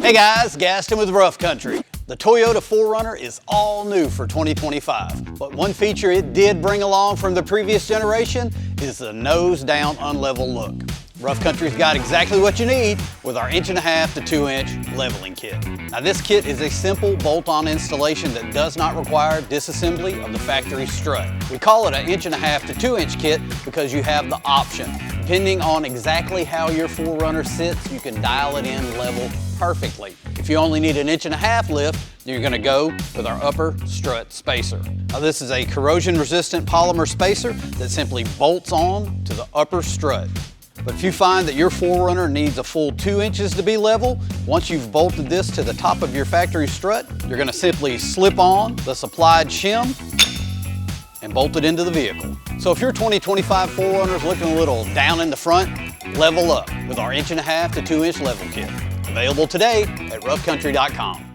Hey guys, Gaston with Rough Country. The Toyota 4Runner is all new for 2025, but one feature it did bring along from the previous generation is the nose down unlevel look. Rough Country's got exactly what you need with our 1.5 to 2 inch leveling kit. Now this kit is a simple bolt-on installation that does not require disassembly of the factory strut. We call it an 1.5 to 2 inch kit because you have the option. Depending on exactly how your 4Runner sits, you can dial it in level perfectly. If you only need an 1.5 inch lift, you're gonna go with our upper strut spacer. Now this is a corrosion resistant polymer spacer that simply bolts on to the upper strut. But if you find that your 4Runner needs a full 2 inches to be level, once you've bolted this to the top of your factory strut, you're gonna simply slip on the supplied shim and bolt it into the vehicle. So if your 2025 4Runner is looking a little down in the front, level up with our 1.5 to 2 inch level kit. Available today at roughcountry.com.